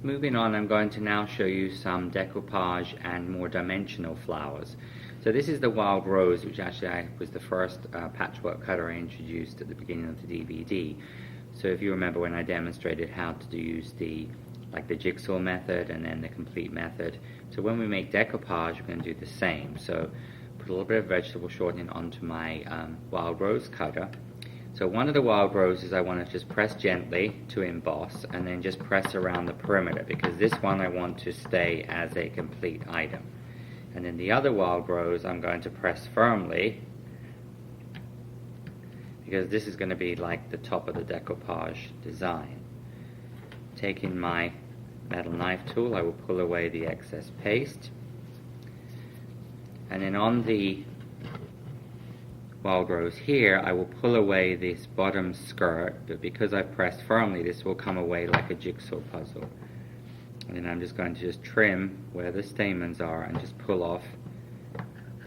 moving on, I'm going to now show you some decoupage and more dimensional flowers. So this is the wild rose, which actually was the first patchwork cutter I introduced at the beginning of the DVD. So if you remember when I demonstrated how to use the jigsaw method and then the complete method. So when we make decoupage, we're going to do the same. So put a little bit of vegetable shortening onto my wild rose cutter. So one of the wild roses I want to just press gently to emboss and then just press around the perimeter, because this one I want to stay as a complete item. And then the other wild rose I'm going to press firmly, because this is going to be like the top of the decoupage design. Taking my metal knife tool, I will pull away the excess paste. And then on the wild rose here, I will pull away this bottom skirt, but because I've pressed firmly, this will come away like a jigsaw puzzle. And then I'm just going to just trim where the stamens are and just pull off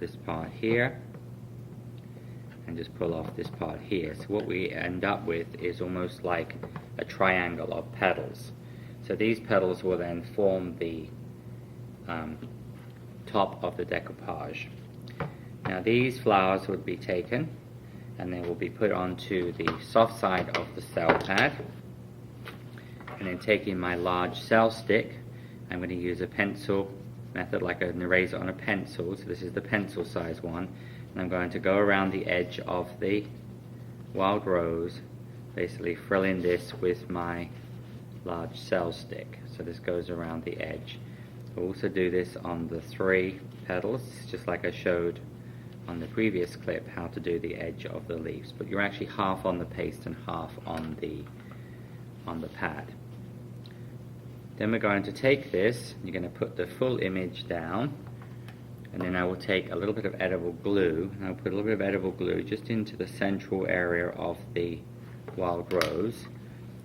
this part here and just pull off this part here. So what we end up with is almost like a triangle of petals. So these petals will then form the top of the decoupage. Now these flowers would be taken and they will be put onto the soft side of the cell pad, and then taking my large cell stick, I'm going to use a pencil method like an eraser on a pencil. So this is the pencil size one, and I'm going to go around the edge of the wild rose, basically frilling this with my large cell stick. So this goes around the edge. I'll also do this on the 3 petals, just like I showed on the previous clip how to do the edge of the leaves, but you're actually half on the paste and half on the pad. Then we're going to take this, you're going to put the full image down, and then I will take a little bit of edible glue, and I'll put a little bit of edible glue just into the central area of the wild rose,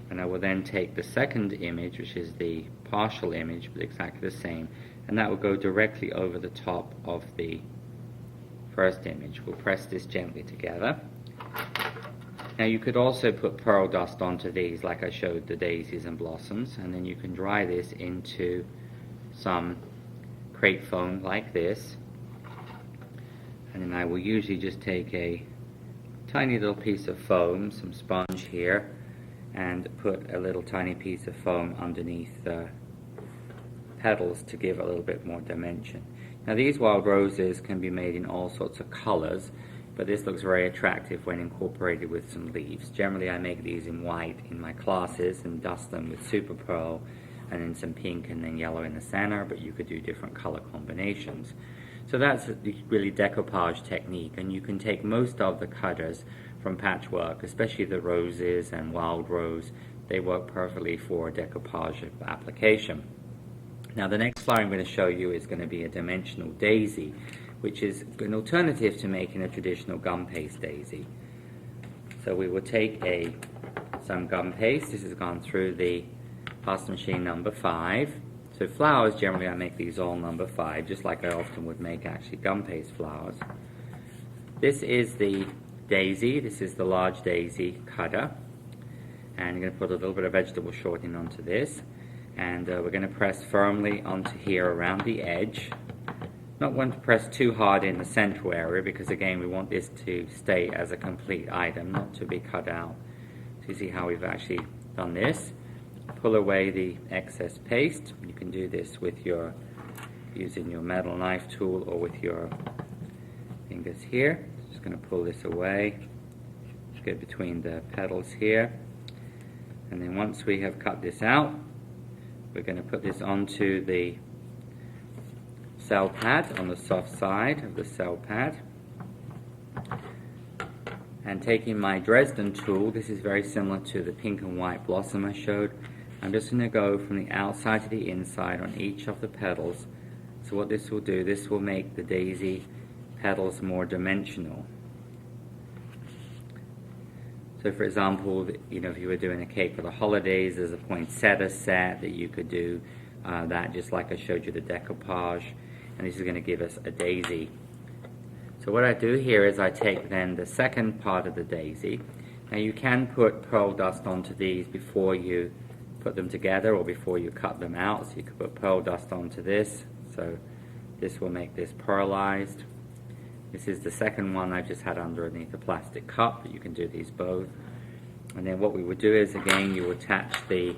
and I will then take the second image, which is the partial image but exactly the same, and that will go directly over the top of the first image. We'll press this gently together. Now you could also put pearl dust onto these like I showed the daisies and blossoms, and then you can dry this into some crepe foam like this, and then I will usually just take a tiny little piece of foam, some sponge here, and put a little tiny piece of foam underneath the petals to give a little bit more dimension. Now these wild roses can be made in all sorts of colors, but this looks very attractive when incorporated with some leaves. Generally I make these in white in my classes and dust them with super pearl and then some pink and then yellow in the center, but you could do different color combinations. So that's really decoupage technique, and you can take most of the cutters from patchwork, especially the roses and wild rose. They work perfectly for decoupage application. Now the next flower I'm going to show you is going to be a dimensional daisy, which is an alternative to making a traditional gum paste daisy. So we will take some gum paste. This has gone through the pasta machine number 5. So flowers, generally I make these all number 5, just like I often would make actually gum paste flowers. This is the daisy. This is the large daisy cutter. And I'm going to put a little bit of vegetable shortening onto this. And we're going to press firmly onto here around the edge. Not want to press too hard in the central area, because again we want this to stay as a complete item, not to be cut out. So you see how we've actually done this. Pull away the excess paste. You can do this with using your metal knife tool or with your fingers here. Just going to pull this away. Just get between the petals here. And then once we have cut this out, we're going to put this onto the cell pad, on the soft side of the cell pad. And taking my Dresden tool, this is very similar to the pink and white blossom I showed, I'm just going to go from the outside to the inside on each of the petals. So what this will do, this will make the daisy petals more dimensional. So for example, if you were doing a cake for the holidays, there's a poinsettia set that you could do that just like I showed you the decoupage, and this is going to give us a daisy. So what I do here is I take then the second part of the daisy. Now you can put pearl dust onto these before you put them together or before you cut them out. So you could put pearl dust onto this, so this will make this pearlized. This is the second one I just had underneath a plastic cup, but you can do these both. And then what we would do is, again, you attach the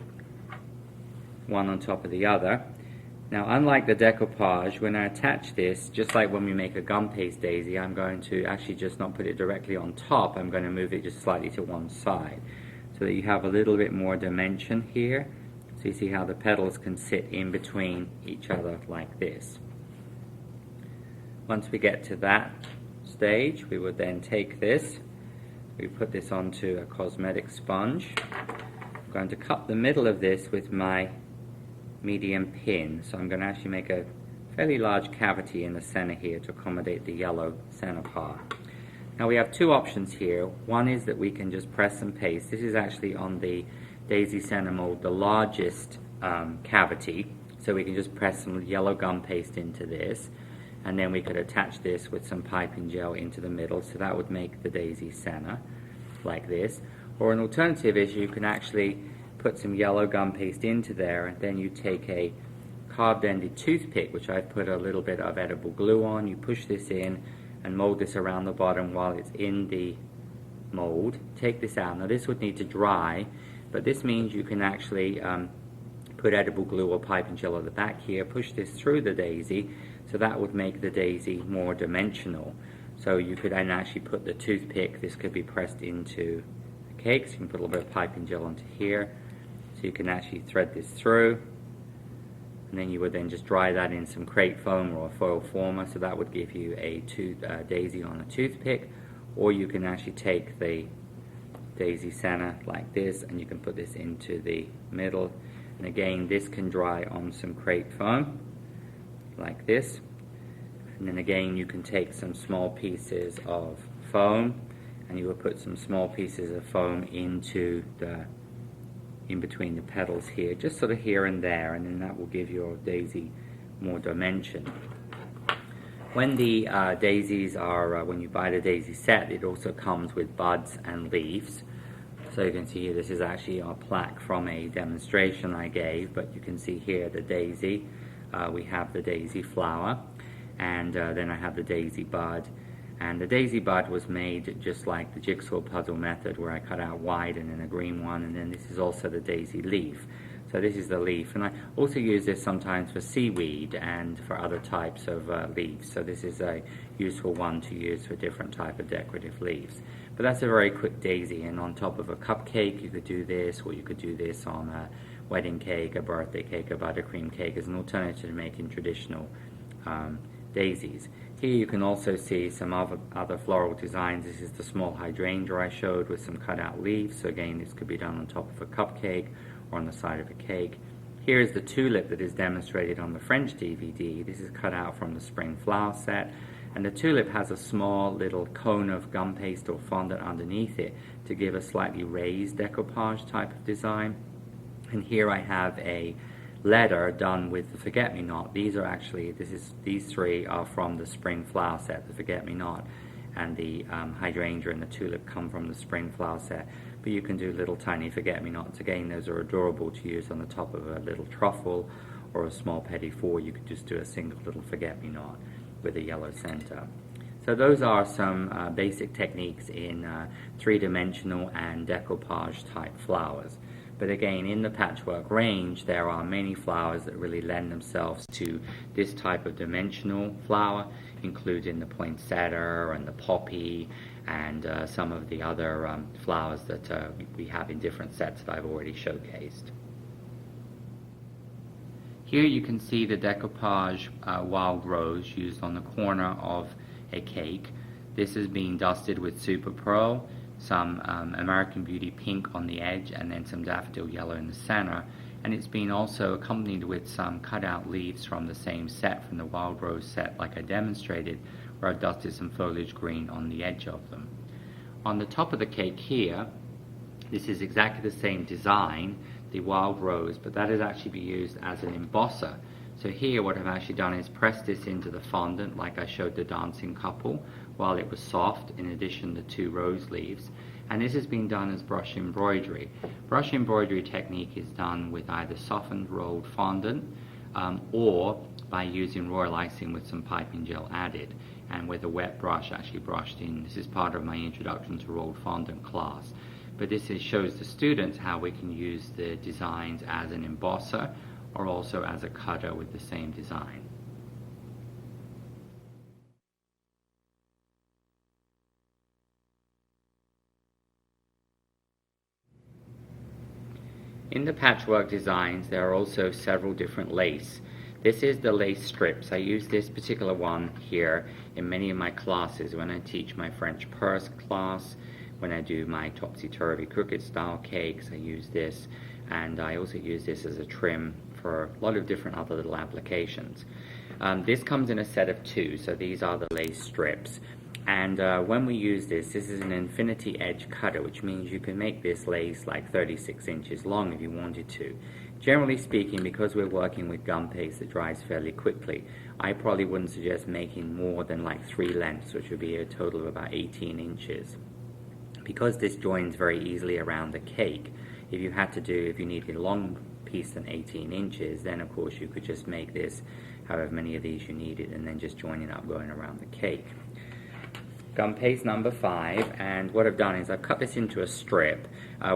one on top of the other. Now, unlike the decoupage, when I attach this, just like when we make a gum paste daisy, I'm going to actually just not put it directly on top. I'm going to move it just slightly to one side so that you have a little bit more dimension here. So you see how the petals can sit in between each other like this. Once we get to that stage, we would then take this, we put this onto a cosmetic sponge. I'm going to cut the middle of this with my medium pin. So I'm going to actually make a fairly large cavity in the center here to accommodate the yellow center part. Now we have two options here. One is that we can just press and paste. This is actually on the daisy center mold, the largest cavity. So we can just press some yellow gum paste into this. And then we could attach this with some piping gel into the middle, so that would make the daisy center like this. Or an alternative is you can actually put some yellow gum paste into there, and then you take a carved ended toothpick, which I've put a little bit of edible glue on. You push this in and mold this around the bottom while it's in the mold. Take this out. Now this would need to dry, but this means you can actually put edible glue or piping gel at the back here, push this through the daisy, so that would make the daisy more dimensional. So you could then actually put the toothpick, this could be pressed into the cake, so you can put a little bit of piping gel onto here, so you can actually thread this through, and then you would then just dry that in some crepe foam or a foil former, so that would give you a daisy on a toothpick. Or you can actually take the daisy center like this, and you can put this into the middle, and again this can dry on some crepe foam like this. And then again you can take some small pieces of foam, and you will put some small pieces of foam into the in between the petals here, just sort of here and there, and then that will give your daisy more dimension. When the daisies are, when you buy the daisy set, it also comes with buds and leaves. So you can see here, this is actually a plaque from a demonstration I gave, but you can see here the daisy. We have the daisy flower, and then I have the daisy bud. And the daisy bud was made just like the jigsaw puzzle method, where I cut out white and then a green one, and then this is also the daisy leaf. So this is the leaf, and I also use this sometimes for seaweed and for other types of leaves. So this is a useful one to use for different type of decorative leaves. But that's a very quick daisy, and on top of a cupcake you could do this, or you could do this on a wedding cake, a birthday cake, a buttercream cake as an alternative to making traditional daisies. Here you can also see some other floral designs. This is the small hydrangea I showed with some cut out leaves. So again, this could be done on top of a cupcake or on the side of a cake. Here is the tulip that is demonstrated on the French DVD. This is cut out from the spring flower set. And the tulip has a small little cone of gum paste or fondant underneath it to give a slightly raised decoupage type of design. And here I have a letter done with the forget-me-not. These are actually, these three are from the spring flower set. The forget-me-not and the hydrangea and the tulip come from the spring flower set. But you can do little tiny forget-me-nots. Again, those are adorable to use on the top of a little truffle or a small petit four. You could just do a single little forget-me-not with a yellow center. So those are some basic techniques in three-dimensional and decoupage type flowers. But again, in the patchwork range, there are many flowers that really lend themselves to this type of dimensional flower, including the poinsettia and the poppy and some of the other flowers that we have in different sets that I've already showcased. Here you can see the decoupage wild rose used on the corner of a cake. This is being dusted with Super Pearl, some American Beauty pink on the edge, and then some daffodil yellow in the center. And it's been also accompanied with some cut out leaves from the same set, from the wild rose set like I demonstrated, where I've dusted some foliage green on the edge of them. On the top of the cake here, this is exactly the same design, the wild rose, but that is actually be used as an embosser. So here what I've actually done is press this into the fondant like I showed the dancing couple while it was soft, in addition to 2 rose leaves. and this has been done as brush embroidery. Brush embroidery technique is done with either softened rolled fondant or by using royal icing with some piping gel added, and with a wet brush actually brushed in. This is part of my introduction to rolled fondant class. But this shows the students how we can use the designs as an embosser or also as a cutter with the same design. In the patchwork designs, there are also several different lace. This is the lace strips. I use this particular one here in many of my classes when I teach my French purse class, when I do my topsy-turvy crooked style cakes. I use this, and I also use this as a trim for a lot of different other little applications. This comes in a set of 2, so these are the lace strips. And when we use this is an infinity edge cutter, which means you can make this lace like 36 inches long if you wanted to. Generally speaking, because we're working with gum paste that dries fairly quickly, I probably wouldn't suggest making more than like 3 lengths, which would be a total of about 18 inches. Because this joins very easily around the cake, if you needed a long piece than 18 inches, then of course you could just make this however many of these you needed and then just join it up going around the cake. Gum paste number 5, and what I've done is I've cut this into a strip,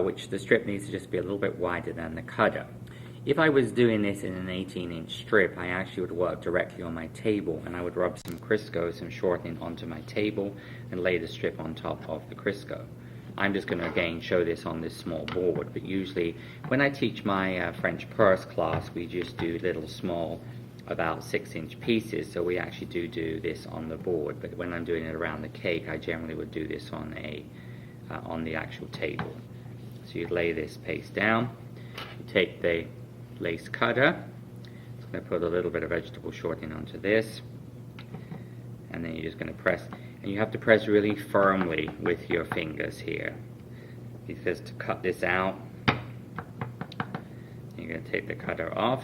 which the strip needs to just be a little bit wider than the cutter. If I was doing this in an 18-inch strip, I actually would work directly on my table, and I would rub some Crisco, some shortening onto my table, and lay the strip on top of the Crisco. I'm just going to again show this on this small board, but usually when I teach my French purse class, we just do little small about 6-inch pieces, so we actually do this on the board. But when I'm doing it around the cake, I generally would do this on the actual table. So you lay this paste down, you take the lace cutter, I'm going to put a little bit of vegetable shortening onto this, and then you're just going to press, and you have to press really firmly with your fingers here, because to cut this out, you're going to take the cutter off.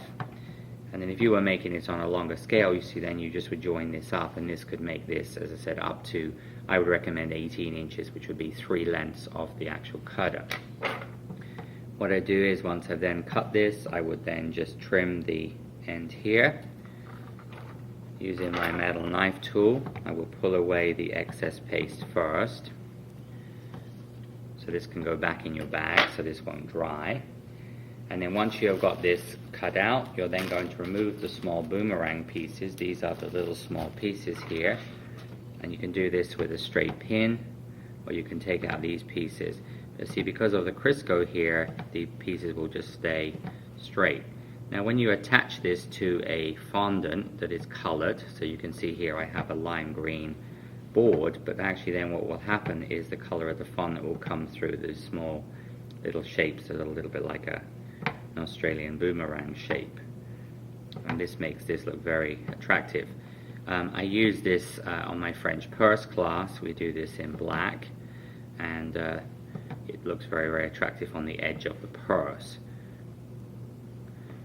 And then if you were making this on a longer scale, you see then you just would join this up, and this could make this, as I said, up to, I would recommend 18 inches, which would be 3 lengths of the actual cutter. What I do is once I've then cut this, I would then just trim the end here. Using my metal knife tool, I will pull away the excess paste first. So this can go back in your bag, so this won't dry. And then once you've got this cut out, you're then going to remove the small boomerang pieces. These are the little small pieces here. And you can do this with a straight pin, or you can take out these pieces. But see, because of the Crisco here, the pieces will just stay straight. Now when you attach this to a fondant that is colored, so you can see here I have a lime green board, but actually then what will happen is the color of the fondant will come through these small little shapes that are a little bit like an Australian boomerang shape, and this makes this look very attractive. I use this on my French purse class. We do this in black, and it looks very, very attractive on the edge of the purse.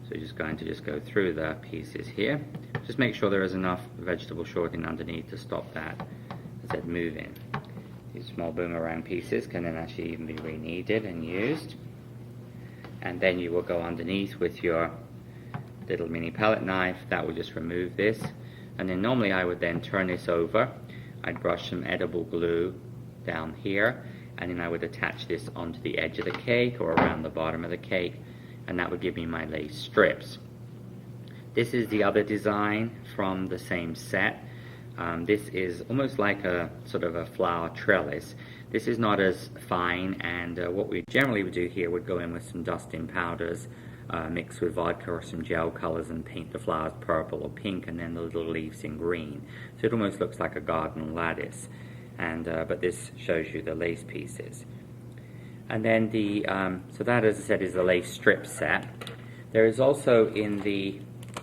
So just going to go through the pieces here. Just make sure there is enough vegetable shortening underneath to stop that, as I said, moving. These small boomerang pieces can then actually even be re-kneaded and used. And then you will go underneath with your little mini palette knife. That will just remove this. And then normally I would then turn this over. I'd brush some edible glue down here, and then I would attach this onto the edge of the cake or around the bottom of the cake, and that would give me my lace strips. This is the other design from the same set. This is almost like a sort of a flower trellis. This is not as fine, and what we generally would do here would go in with some dusting powders, mix with vodka or some gel colors, and paint the flowers purple or pink, and then the little leaves in green. So it almost looks like a garden lattice. And but this shows you the lace pieces. And then so that, as I said, is the lace strip set. There is also in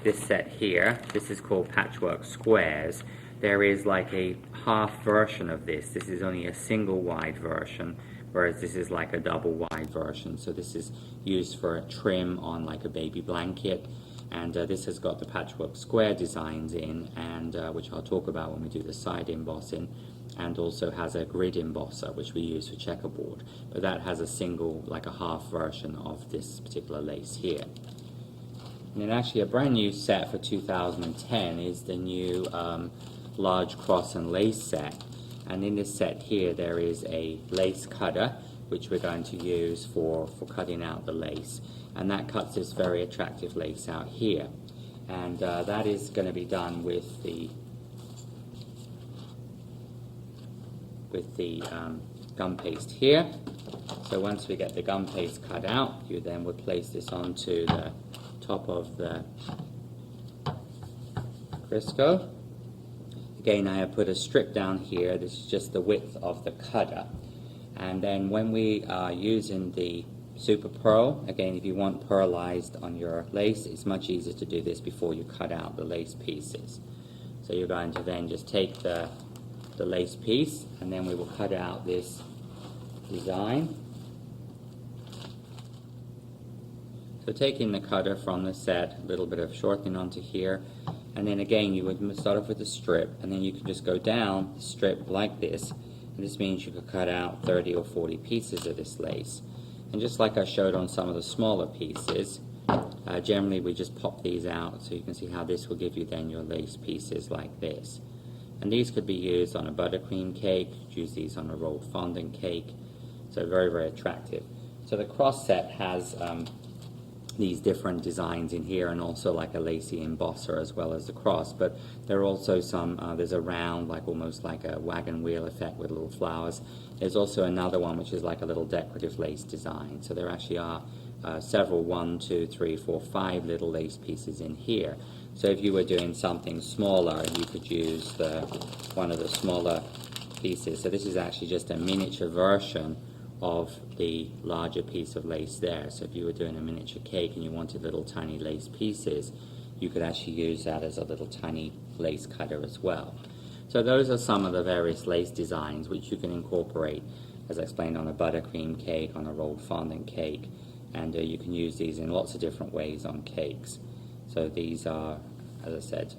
this set here, this is called Patchwork Squares. There is like a half version of this. This is only a single wide version, whereas this is like a double wide version. So this is used for a trim on like a baby blanket. And this has got the patchwork square designs in, and which I'll talk about when we do the side embossing, and also has a grid embosser which we use for checkerboard, but that has a single, like a half version of this particular lace here. And then actually a brand new set for 2010 is the new large cross and lace set. And in this set here there is a lace cutter which we're going to use for cutting out the lace, and that cuts this very attractive lace out here. And that is going to be done with the gum paste here. So once we get the gum paste cut out, you then would place this onto the top of the Crisco. Again, I have put a strip down here. This is just the width of the cutter. And then when we are using the super pearl, again, if you want pearlized on your lace, it's much easier to do this before you cut out the lace pieces. So you're going to then just take the lace piece, and then we will cut out this design. So taking the cutter from the set, a little bit of shortening onto here, and then again you would start off with a strip, and then you can just go down the strip like this, and this means you could cut out 30 or 40 pieces of this lace. And just like I showed on some of the smaller pieces, generally we just pop these out, so you can see how this will give you then your lace pieces like this. And these could be used on a buttercream cake, use these on a rolled fondant cake, so very, very attractive. So the cross set has these different designs in here, and also like a lacy embosser as well as the cross, but there are also some, there's a round, like almost like a wagon wheel effect with little flowers. There's also another one which is like a little decorative lace design. So there actually are several, 1, 2, 3, 4, 5 little lace pieces in here. So if you were doing something smaller, you could use one of the smaller pieces. So this is actually just a miniature version of the larger piece of lace there. So if you were doing a miniature cake and you wanted little tiny lace pieces, you could actually use that as a little tiny lace cutter as well. So those are some of the various lace designs which you can incorporate, as I explained, on a buttercream cake, on a rolled fondant cake, and you can use these in lots of different ways on cakes. So these are, as I said,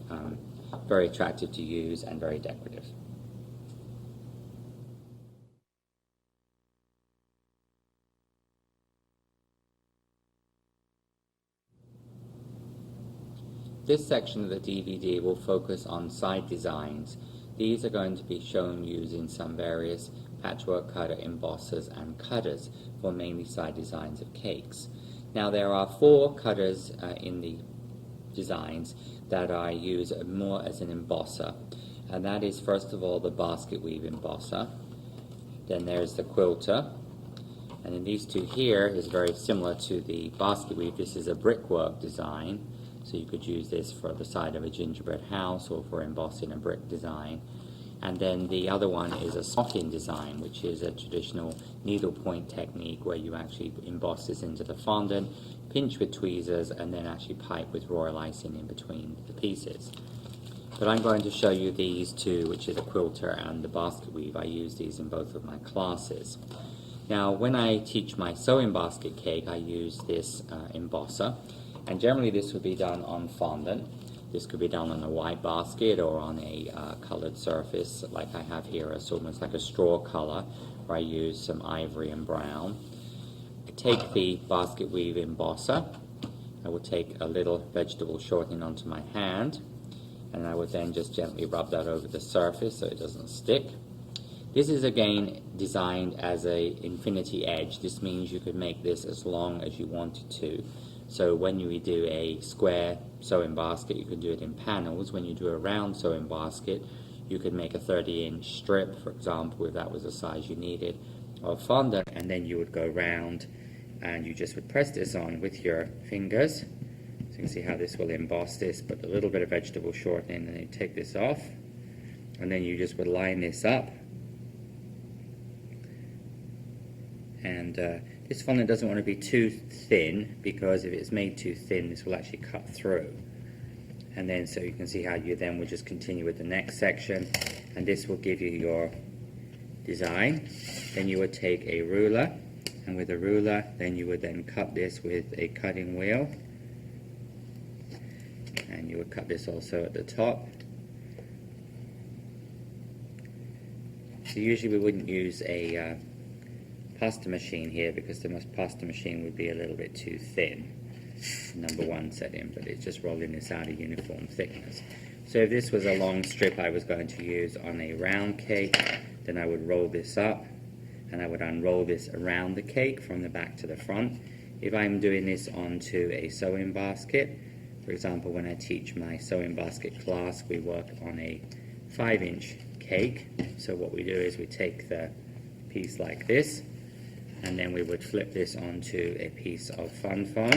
very attractive to use and very decorative. This section of the DVD will focus on side designs. These are going to be shown using some various patchwork cutter embossers and cutters for mainly side designs of cakes. Now there are 4 cutters in the designs that I use more as an embosser, and that is first of all the basket weave embosser, then there's the quilter, and then these two here is very similar to the basket weave. This is a brickwork design, so you could use this for the side of a gingerbread house or for embossing a brick design. And then the other one is a soften design, which is a traditional needlepoint technique where you actually emboss this into the fondant, pinch with tweezers, and then actually pipe with royal icing in between the pieces. But I'm going to show you these two, which is the quilter and the basket weave. I use these in both of my classes. Now, when I teach my sewing basket cake, I use this embosser, and generally this would be done on fondant. This could be done on a white basket or on a colored surface, like I have here. It's almost like a straw color, where I use some ivory and brown. I take the basket weave embosser. I will take a little vegetable shortening onto my hand, and I would then just gently rub that over the surface so it doesn't stick. This is again designed as a infinity edge. This means you could make this as long as you wanted to. So when you do a square sewing basket, you can do it in panels. When you do a round sewing basket, you could make a 30-inch strip, for example, if that was the size you needed, of fondant, and then you would go round and you just would press this on with your fingers. So you can see how this will emboss this, but a little bit of vegetable shortening, and then you take this off, and then you just would line this up. And this fondant doesn't want to be too thin, because if it's made too thin, this will actually cut through. And then so you can see how you then would just continue with the next section, and this will give you your design. Then you would take a ruler, and with a ruler then you would then cut this with a cutting wheel. and you would cut this also at the top. So usually we wouldn't use a pasta machine here because the pasta machine would be a little bit too thin, number one setting, but it's just rolling this out a uniform thickness. So if this was a long strip I was going to use on a round cake, then I would roll this up and I would unroll this around the cake from the back to the front. If I'm doing this onto a sewing basket, for example, when I teach my sewing basket class, we work on a 5-inch cake. So what we do is we take the piece like this, and then we would flip this onto a piece of fun foam,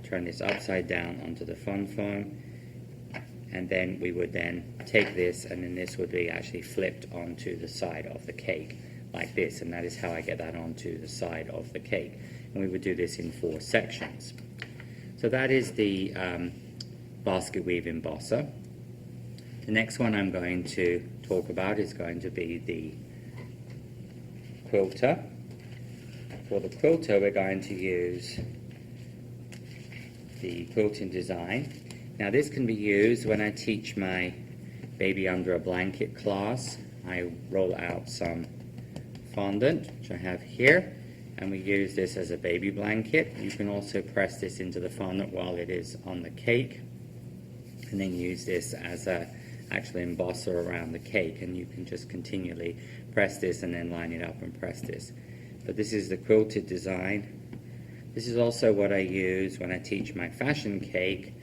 turn this upside down onto the fun foam, and then we would then take this, and then this would be actually flipped onto the side of the cake like this, and that is how I get that onto the side of the cake. And we would do this in 4 sections. So that is the basket weave embosser. The next one I'm going to talk about is going to be the quilter. For the quilter, we're going to use the quilting design. Now this can be used when I teach my baby under a blanket class. I roll out some fondant, which I have here, and we use this as a baby blanket. You can also press this into the fondant while it is on the cake, and then use this as a actual embosser around the cake, and you can just continually press this and then line it up and press this. But this is the quilted design. This is also what I use when I teach my fashion cake.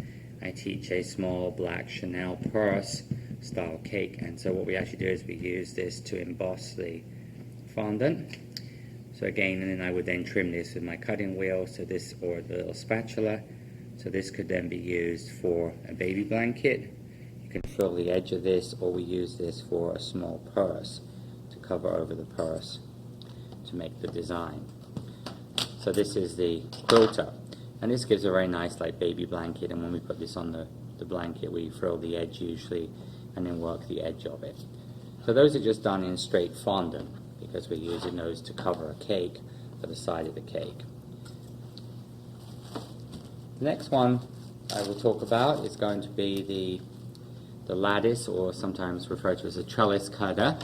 I teach a small black Chanel purse style cake, and so what we actually do is we use this to emboss the fondant. So again, and then I would then trim this with my cutting wheel, so this, or the little spatula, so this could then be used for a baby blanket. You can fill the edge of this, or we use this for a small purse to cover over the purse to make the design. So this is the quilter, and this gives a very nice like baby blanket, and when we put this on the blanket we frill the edge usually and then work the edge of it. So those are just done in straight fondant because we're using those to cover a cake for the side of the cake. The next one I will talk about is going to be the lattice, or sometimes referred to as a trellis cutter.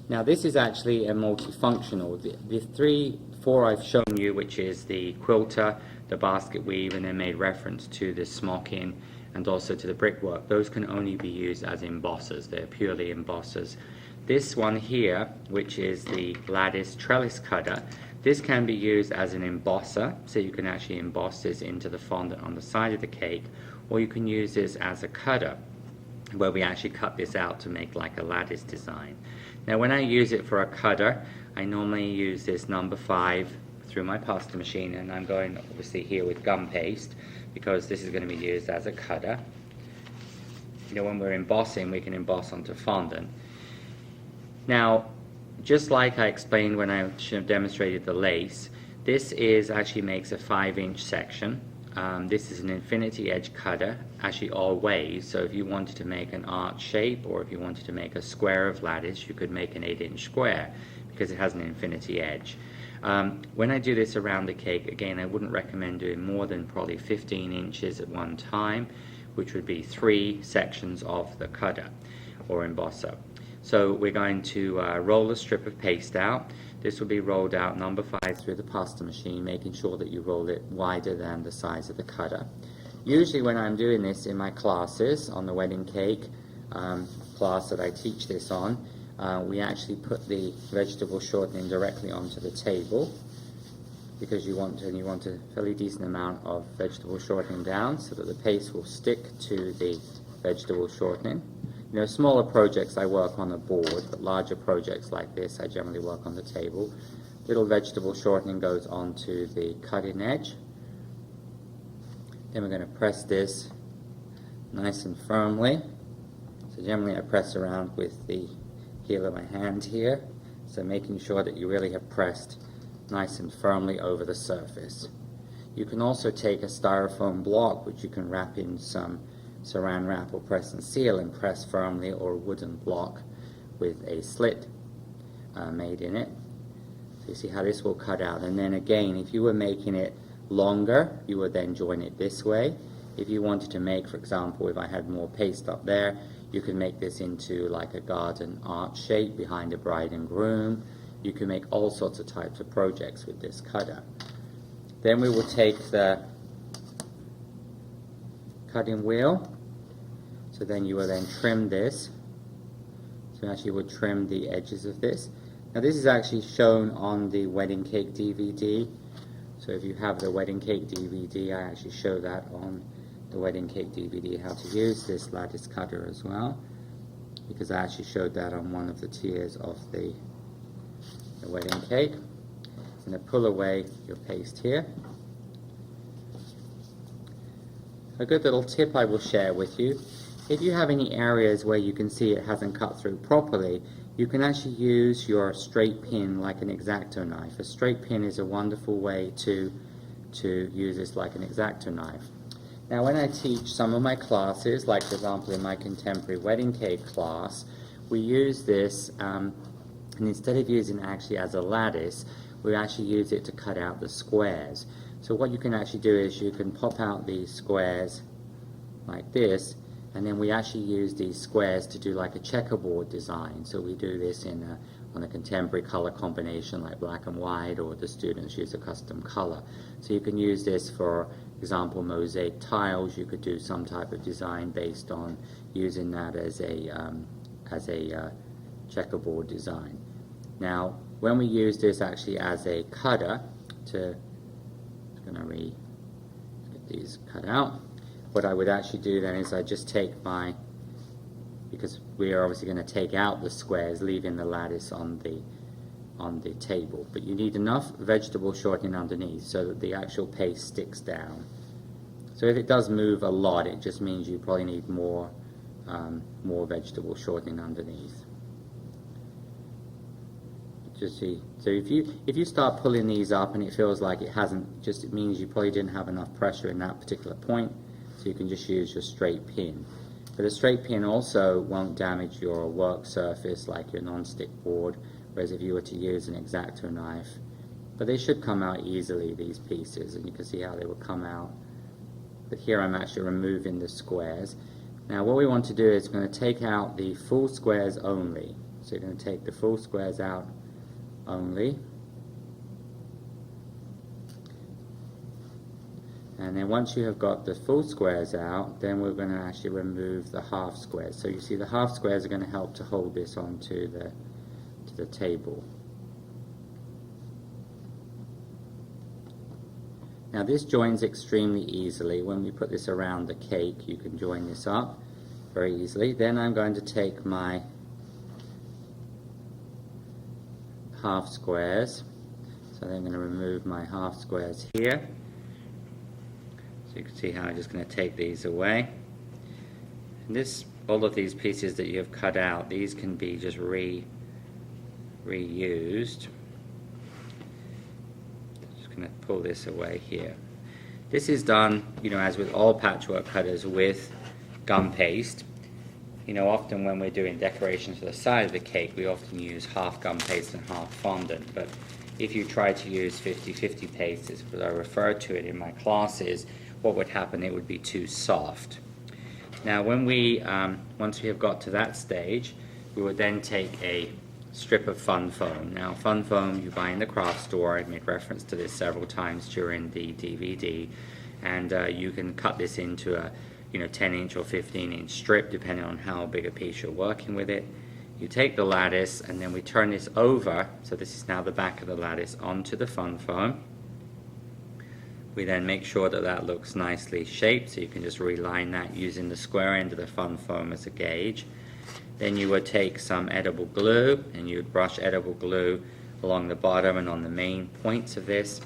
Now this is actually a multifunctional. The 4 I've shown you, which is the quilter, the basket weave, and then made reference to the smocking and also to the brickwork. Those can only be used as embossers. They're purely embossers. This one here, which is the lattice trellis cutter, this can be used as an embosser, so you can actually emboss this into the fondant on the side of the cake, or you can use this as a cutter, where we actually cut this out to make like a lattice design. Now when I use it for a cutter, I normally use this number 5 through my pasta machine, and I'm going obviously here with gum paste because this is going to be used as a cutter. You know, when we're embossing, we can emboss onto fondant. Now, just like I explained when I demonstrated the lace, this actually makes a 5-inch section. This is an infinity edge cutter, actually all ways, so if you wanted to make an arch shape, or if you wanted to make a square of lattice, you could make an 8-inch square because it has an infinity edge. When I do this around the cake, again, I wouldn't recommend doing more than probably 15 inches at one time, which would be 3 sections of the cutter or embosser. So we're going to roll a strip of paste out. This will be rolled out number 5 through the pasta machine, making sure that you roll it wider than the size of the cutter. Usually when I'm doing this in my classes, on the wedding cake class that I teach this on, we actually put the vegetable shortening directly onto the table, because you want a fairly decent amount of vegetable shortening down so that the paste will stick to the vegetable shortening. You know, smaller projects I work on a board, but larger projects like this I generally work on the table. Little vegetable shortening goes onto the cutting edge. Then we're going to press this nice and firmly. So generally I press around with the heel of my hand here, so making sure that you really have pressed nice and firmly over the surface. You can also take a styrofoam block, which you can wrap in some saran wrap or press and seal, and press firmly, or a wooden block with a slit made in it. So you see how this will cut out, and then again, if you were making it longer, you would then join it this way. If you wanted to make, for example, if I had more paste up there, you can make this into like a garden art shape behind the bride and groom. You can make all sorts of types of projects with this cutter. Then we will take the cutting wheel. So then you will then trim this. So actually we'll trim the edges of this. Now this is actually shown on the wedding cake DVD. So if you have the wedding cake DVD, I actually show that on the wedding cake DVD how to use this lattice cutter as well, because I actually showed that on one of the tiers of the wedding cake. I'm going to pull away your paste here. A good little tip I will share with you: if you have any areas where you can see it hasn't cut through properly, you can actually use your straight pin like an X-Acto knife. A straight pin is a wonderful way to use this like an X-Acto knife. Now when I teach some of my classes, like for example in my contemporary wedding cake class, we use this and instead of using it actually as a lattice, we actually use it to cut out the squares. So what you can actually do is you can pop out these squares like this, and then we actually use these squares to do like a checkerboard design. So we do this on a contemporary color combination like black and white, or the students use a custom color. So you can use this for example mosaic tiles. You could do some type of design based on using that as a checkerboard design. Now when we use this actually as a cutter to, I'm going to get these cut out. What I would actually do then is I just take because we are obviously going to take out the squares, leaving the lattice on the table. But you need enough vegetable shortening underneath so that the actual paste sticks down. So if it does move a lot, it just means you probably need more vegetable shortening underneath. Just see. So if you start pulling these up and it feels like it hasn't, it means you probably didn't have enough pressure in that particular point. So you can just use your straight pin. But a straight pin also won't damage your work surface like your non-stick board, whereas if you were to use an X-Acto knife. But they should come out easily, these pieces, and you can see how they will come out. But here I'm actually removing the squares. Now what we want to do is we're going to take out the full squares only. So you're going to take the full squares out only. And then once you have got the full squares out, then we're going to actually remove the half squares. So you see the half squares are going to help to hold this onto the table. Now this joins extremely easily. When we put this around the cake, you can join this up very easily. Then I'm going to take my half squares. So then I'm going to remove my half squares here. So you can see how I'm just going to take these away. And all of these pieces that you have cut out, these can be just reused. Just going to pull this away here. This is done, as with all patchwork cutters, with gum paste. Often when we're doing decorations for the side of the cake, we often use half gum paste and half fondant. But if you try to use 50-50 paste, as I refer to it in my classes, what would happen? It would be too soft. Now when once we have got to that stage, we would then take a strip of fun foam. Now fun foam you buy in the craft store. I've made reference to this several times during the DVD, and you can cut this into a 10-inch or 15-inch strip depending on how big a piece you're working with it. You take the lattice and then we turn this over, so this is now the back of the lattice, onto the fun foam. We then make sure that that looks nicely shaped, so you can just reline that using the square end of the fun foam as a gauge. Then you would take some edible glue and you would brush edible glue along the bottom and on the main points of this.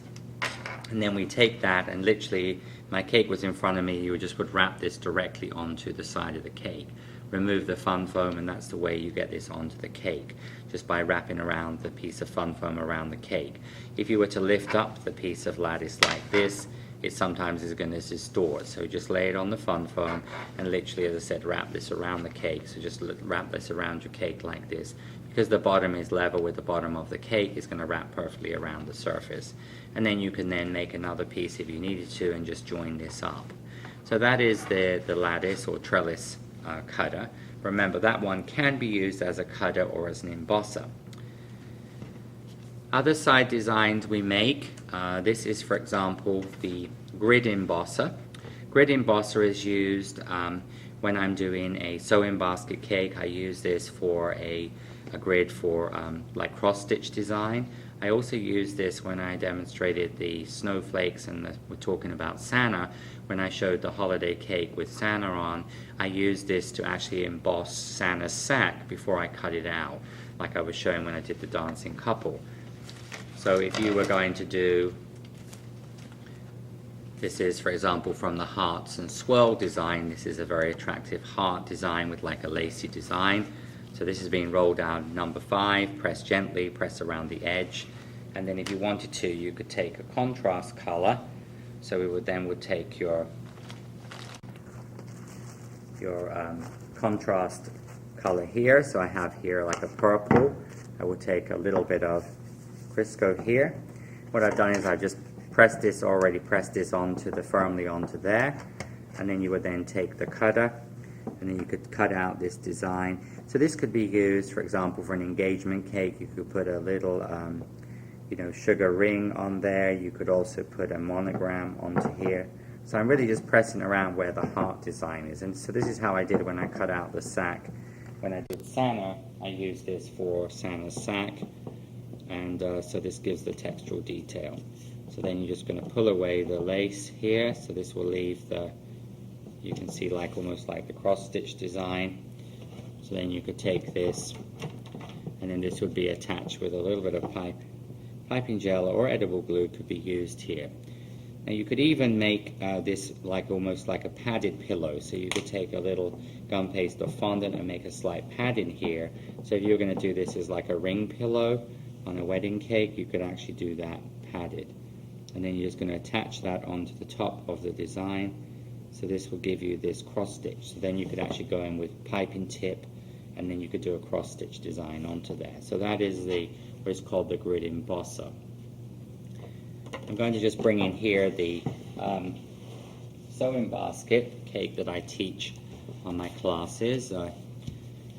And then we take that, and literally, my cake was in front of me, you would wrap this directly onto the side of the cake. Remove the fun foam, and that's the way you get this onto the cake, just by wrapping around the piece of fun foam around the cake. If you were to lift up the piece of lattice like this, it sometimes is going to distort. So just lay it on the fun foam and literally, as I said, wrap this around the cake. So just wrap this around your cake like this. Because the bottom is level with the bottom of the cake, it's going to wrap perfectly around the surface. And then you can then make another piece if you needed to and just join this up. So that is the lattice or trellis cutter. Remember, that one can be used as a cutter or as an embosser. Other side designs we make, this is, for example, the grid embosser. Grid embosser is used when I'm doing a sewing basket cake. I use this for a grid for like cross-stitch design. I also use this when I demonstrated the snowflakes and we're talking about Santa. When I showed the holiday cake with Santa on, I used this to actually emboss Santa's sack before I cut it out, like I was showing when I did the dancing couple. So if you were going to do, this is, for example, from the hearts and swirl design. This is a very attractive heart design with like a lacy design. So this is being rolled out number 5, press gently, press around the edge. And then if you wanted to, you could take a contrast color. So we would then take your contrast color here. So I have here like a purple. I will take a little bit of Crisco here. What I've done is I've just already pressed this firmly onto there. And then you would then take the cutter and then you could cut out this design. So this could be used, for example, for an engagement cake. You could put a little sugar ring on there. You could also put a monogram onto here. So I'm really just pressing around where the heart design is. And so this is how I did when I cut out the sack. When I did Santa, I used this for Santa's sack. And so this gives the textural detail. So then you're just going to pull away the lace here. So this will leave you can see like almost like the cross stitch design. So then you could take this, and then this would be attached with a little bit of piping gel or edible glue could be used here. Now you could even make this like almost like a padded pillow. So you could take a little gum paste or fondant and make a slight pad in here. So if you're going to do this as like a ring pillow on a wedding cake, you could actually do that padded. And then you're just going to attach that onto the top of the design. So this will give you this cross stitch. So then you could actually go in with piping tip, and then you could do a cross stitch design onto there. So that is what is called the grid embosser. I'm going to just bring in here the sewing basket cake that I teach on my classes.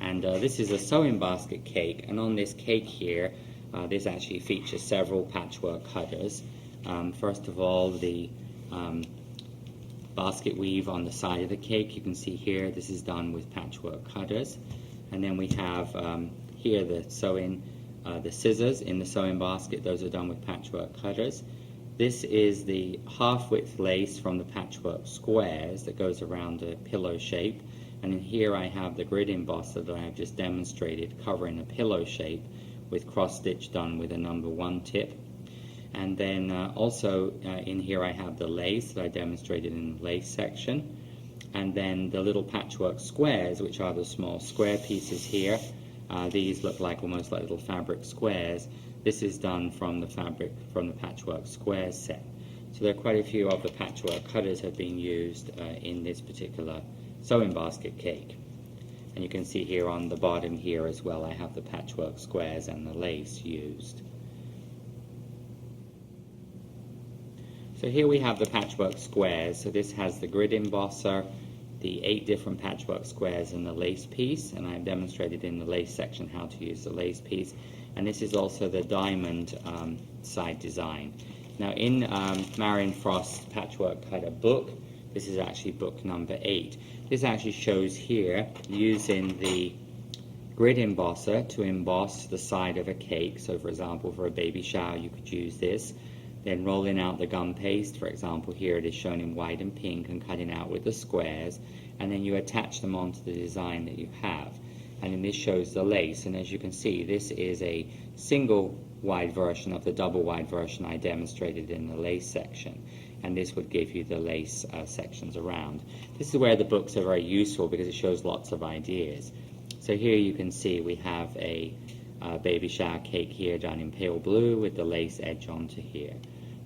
This is a sewing basket cake, and on this cake here, this actually features several patchwork cutters. First of all, the basket weave on the side of the cake. You can see here, this is done with patchwork cutters. And then we have here the scissors in the sewing basket. Those are done with patchwork cutters. This is the half-width lace from the Patchwork Squares that goes around a pillow shape. And in here I have the grid embosser that I have just demonstrated covering a pillow shape with cross stitch done with a number 1 tip. And then also in here I have the lace that I demonstrated in the lace section. And then the little patchwork squares, which are the small square pieces here. These look like almost like little fabric squares. This is done from the fabric from the Patchwork Squares set. So there are quite a few of the patchwork cutters have been used in this particular sewing basket cake. And you can see here on the bottom here as well, I have the patchwork squares and the lace used. So here we have the patchwork squares. So this has the grid embosser, the 8 different patchwork squares and the lace piece, and I've demonstrated in the lace section how to use the lace piece. And this is also the diamond side design. Now in Marion Frost's Patchwork Cutter book, this is actually book number 8. This actually shows here using the grid embosser to emboss the side of a cake. So for example, for a baby shower you could use this. Then rolling out the gum paste, for example here it is shown in white and pink, and cutting out with the squares, and then you attach them onto the design that you have. And then this shows the lace, and as you can see this is a single wide version of the double wide version I demonstrated in the lace section, and this would give you the lace sections around. This is where the books are very useful because it shows lots of ideas. So here you can see we have a baby shower cake here done in pale blue with the lace edge onto here.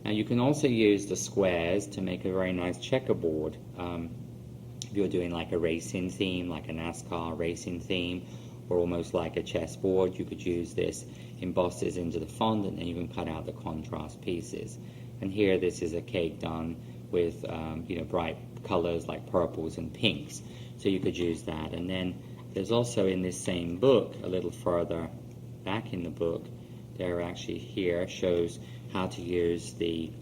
Now you can also use the squares to make a very nice checkerboard. If you're doing like a racing theme, like a NASCAR racing theme, or almost like a chessboard, you could use this, emboss this into the fondant, and you can cut out the contrast pieces. And here this is a cake done with bright colors like purples and pinks, so you could use that. And then there's also in this same book, a little further back in the book, there actually here shows how to use the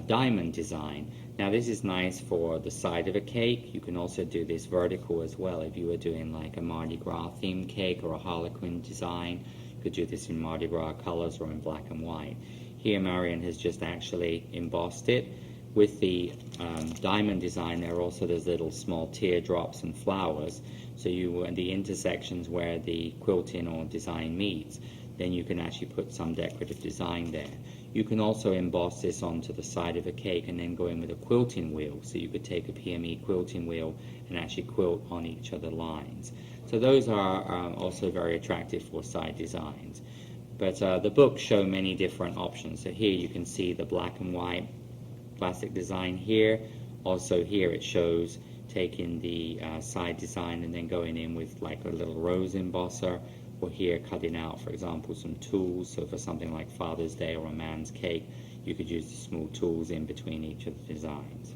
diamond design. Now this is nice for the side of a cake. You can also do this vertical as well. If you were doing like a Mardi Gras themed cake or a Harlequin design, you could do this in Mardi Gras colors or in black and white. Here Marion has just actually embossed it. With the diamond design, there are also those little small teardrops and flowers. So the intersections where the quilting or design meets, then you can actually put some decorative design there. You can also emboss this onto the side of a cake and then go in with a quilting wheel. So you could take a PME quilting wheel and actually quilt on each of the lines. So those are also very attractive for side designs. But the books show many different options. So here you can see the black and white classic design here. Also here it shows taking the side design and then going in with like a little rose embosser, or here cutting out, for example, some tools. So for something like Father's Day or a man's cake, you could use the small tools in between each of the designs.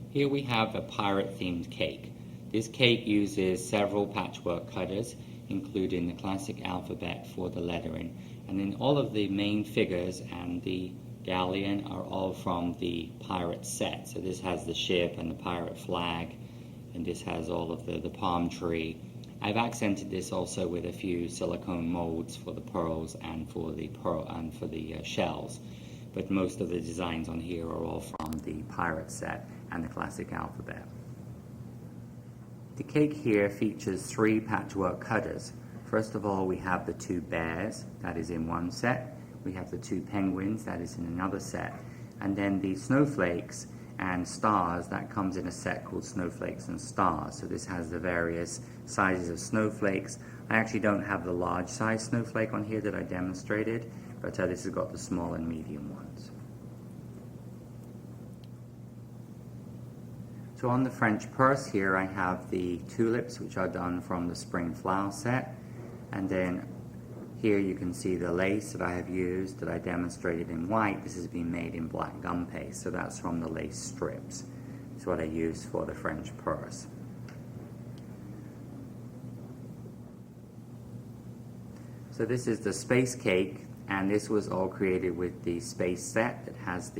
Here we have a pirate themed cake. This cake uses several patchwork cutters, including the classic alphabet for the lettering. And then all of the main figures and the galleon are all from the pirate set. So this has the ship and the pirate flag, and this has all of the palm tree. I've accented this also with a few silicone molds for the pearls and for the shells. But most of the designs on here are all from the pirate set and the classic alphabet. The cake here features 3 patchwork cutters. First of all, we have the 2 bears, that is in one set. We have the 2 penguins, that is in another set. And then the snowflakes and stars, that comes in a set called Snowflakes and Stars. So this has the various sizes of snowflakes. I actually don't have the large size snowflake on here that I demonstrated, but this has got the small and medium ones. So on the French purse here I have the tulips, which are done from the spring flower set. And then here you can see the lace that I have used, that I demonstrated in white. This has been made in black gum paste, so that's from the lace strips. It's what I used for the French purse. So this is the space cake, and this was all created with the space set that has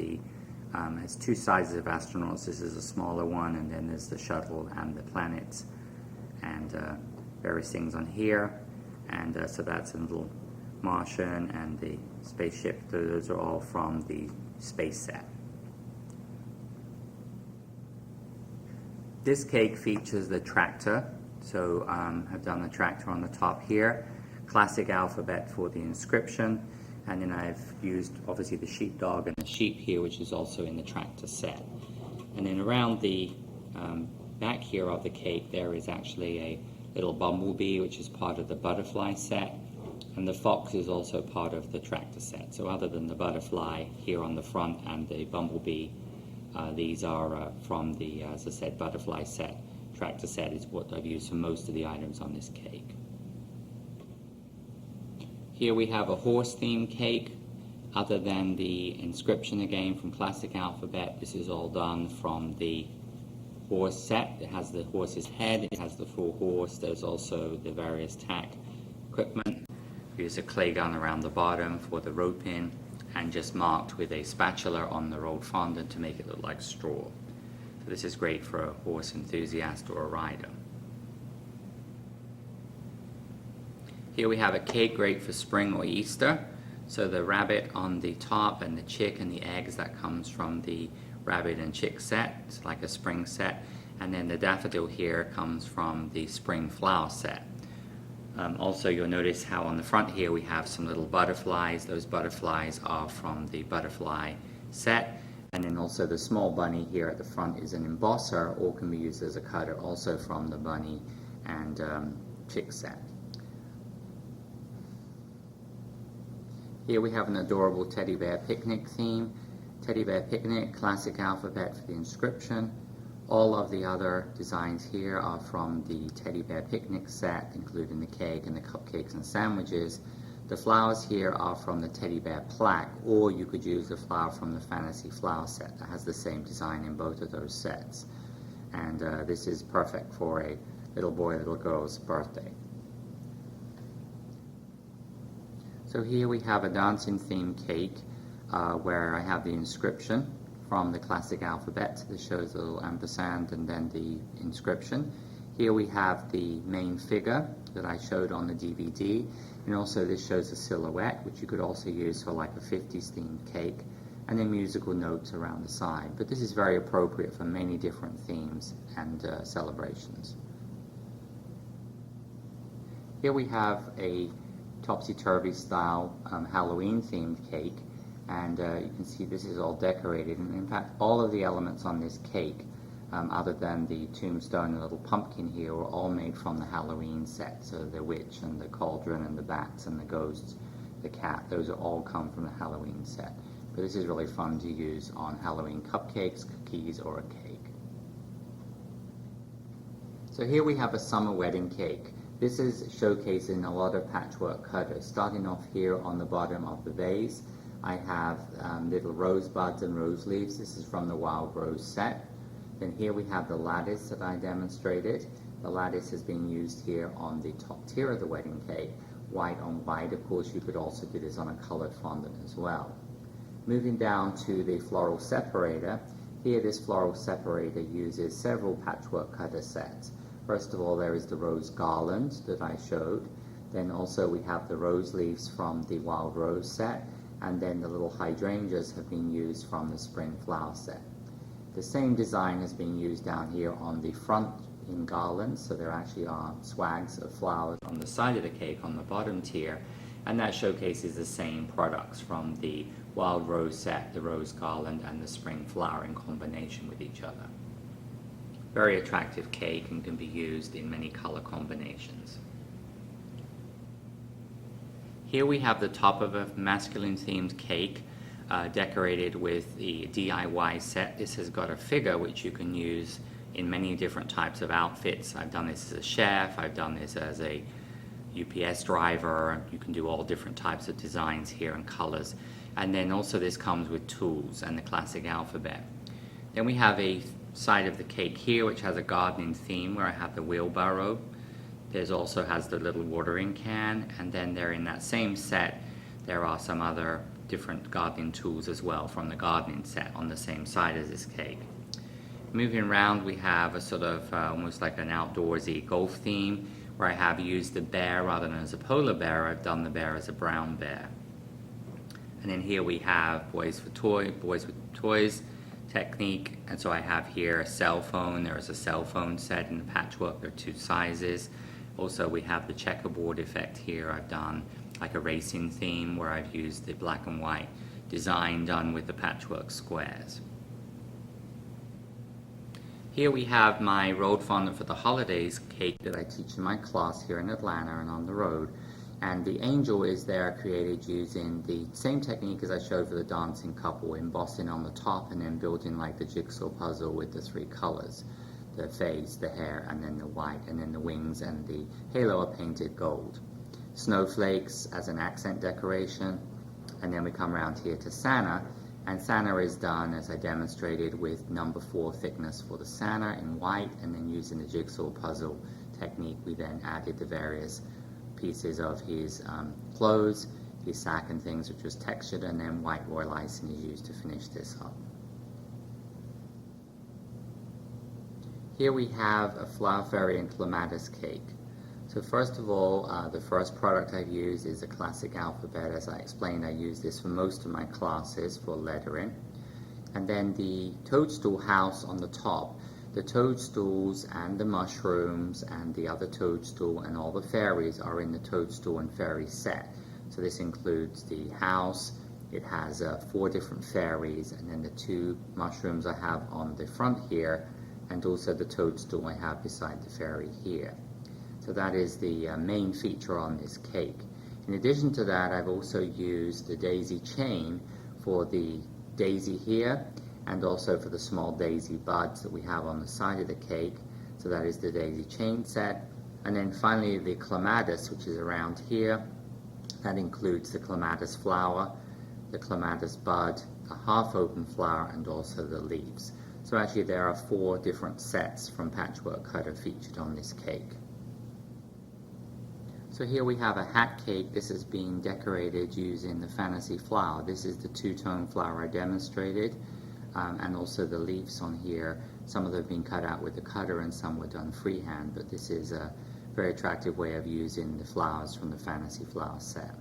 has 2 sizes of astronauts. This is a smaller one, and then there's the shuttle and the planets and various things on here. And so that's a little Martian and the spaceship. Those are all from the space set. This cake features the tractor. So I've done the tractor on the top here. Classic alphabet for the inscription. And then I've used obviously the sheepdog and the sheep here, which is also in the tractor set. And then around the back here of the cake, there is actually a little bumblebee, which is part of the butterfly set, and the fox is also part of the tractor set. So other than the butterfly here on the front and the bumblebee, these are from the, as I said, butterfly set. Tractor set is what I've used for most of the items on this cake. Here we have a horse themed cake. Other than the inscription again from classic alphabet, this is all done from the horse set. It has the horse's head, it has the full horse. There's also the various tack equipment. Use a clay gun around the bottom for the roping, and just marked with a spatula on the rolled fondant to make it look like straw. So this is great for a horse enthusiast or a rider. Here we have a cake great for spring or Easter. So the rabbit on the top and the chick and the eggs, that comes from the rabbit and chick set. It's like a spring set. And then the daffodil here comes from the spring flower set. Also you'll notice how on the front here we have some little butterflies. Those butterflies are from the butterfly set. And then also the small bunny here at the front is an embosser, or can be used as a cutter, also from the bunny and chick set. Here we have an adorable teddy bear picnic theme. Teddy bear picnic, classic alphabet for the inscription. All of the other designs here are from the teddy bear picnic set, including the cake and the cupcakes and sandwiches. The flowers here are from the teddy bear plaque, or you could use the flower from the fantasy flower set that has the same design in both of those sets. And this is perfect for a little boy or little girl's birthday. So here we have a dancing themed cake where I have the inscription from the classic alphabet that shows the little ampersand and then the inscription. Here we have the main figure that I showed on the DVD, and also this shows a silhouette, which you could also use for like a 50s themed cake, and then musical notes around the side. But this is very appropriate for many different themes and celebrations. Here we have a topsy-turvy style Halloween themed cake, and you can see this is all decorated, and in fact all of the elements on this cake other than the tombstone and little pumpkin here were all made from the Halloween set. So the witch and the cauldron and the bats and the ghosts, the cat, those are all come from the Halloween set. But this is really fun to use on Halloween cupcakes, cookies, or a cake. So here we have a summer wedding cake. This is showcasing a lot of patchwork cutters. Starting off here on the bottom of the vase, I have little rosebuds and rose leaves. This is from the Wild Rose set. Then here we have the lattice that I demonstrated. The lattice is being used here on the top tier of the wedding cake, white on white. Of course, you could also do this on a colored fondant as well. Moving down to the floral separator, here this floral separator uses several patchwork cutter sets. First of all, there is the rose garland that I showed. Then also we have the rose leaves from the Wild Rose set, and then the little hydrangeas have been used from the spring flower set. The same design has been used down here on the front in garlands, so there actually are swags of flowers on the side of the cake on the bottom tier, and that showcases the same products from the Wild Rose set, the rose garland, and the spring flower in combination with each other. Very attractive cake and can be used in many color combinations. Here we have the top of a masculine themed cake decorated with the DIY set. This has got a figure which you can use in many different types of outfits. I've done this as a chef, I've done this as a UPS driver. You can do all different types of designs here and colors. And then also this comes with tools and the classic alphabet. Then we have a side of the cake here which has a gardening theme where I have the wheelbarrow. There's also has the little watering can, and then there in that same set there are some other different gardening tools as well from the gardening set on the same side as this cake. Moving around, we have a sort of almost like an outdoorsy golf theme where I have used the bear rather than as a polar bear. I've done the bear as a brown bear. And then here we have boys with toys technique, and so I have here a cell phone. There is a cell phone set in the patchwork. There are two sizes. Also we have the checkerboard effect here. I've done like a racing theme where I've used the black and white design done with the Patchwork Squares. Here we have my road fondant for the holidays cake that I teach in my class here in Atlanta and on the road. And the angel is there created using the same technique as I showed for the dancing couple, embossing on the top and then building like the jigsaw puzzle with the three colors. The face, the hair, and then the white, and then the wings and the halo are painted gold. Snowflakes as an accent decoration, and then we come around here to Santa, and Santa is done as I demonstrated with number 4 thickness for the Santa in white, and then using the jigsaw puzzle technique we then added the various pieces of his clothes, his sack and things which was textured, and then white royal icing is used to finish this up. Here we have a flower fairy and clematis cake. So first of all, the first product I've used is a classic alphabet. As I explained, I use this for most of my classes for lettering. And then the toadstool house on the top. The toadstools and the mushrooms and the other toadstool and all the fairies are in the toadstool and fairy set. So this includes the house. It has 4 different fairies, and then the 2 mushrooms I have on the front here, and also the toadstool I have beside the fairy here. So that is the main feature on this cake. In addition to that, I've also used the daisy chain for the daisy here, and also for the small daisy buds that we have on the side of the cake. So that is the daisy chain set. And then finally the clematis, which is around here. That includes the clematis flower, the clematis bud, the half-open flower, and also the leaves. So actually there are 4 different sets from Patchwork Cutter featured on this cake. So here we have a hat cake. This is being decorated using the fantasy flower. This is the 2-tone flower I demonstrated, and also the leaves on here. Some of them have been cut out with the cutter and some were done freehand, but this is a very attractive way of using the flowers from the fantasy flower set.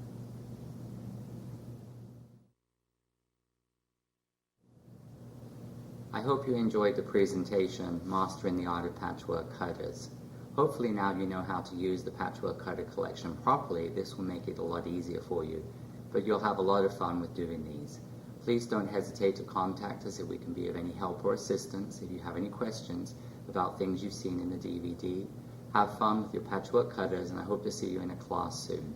I hope you enjoyed the presentation, Mastering the Art of Patchwork Cutters. Hopefully now you know how to use the Patchwork Cutter collection properly. This will make it a lot easier for you, but you'll have a lot of fun with doing these. Please don't hesitate to contact us if we can be of any help or assistance. If you have any questions about things you've seen in the DVD, have fun with your Patchwork Cutters, and I hope to see you in a class soon.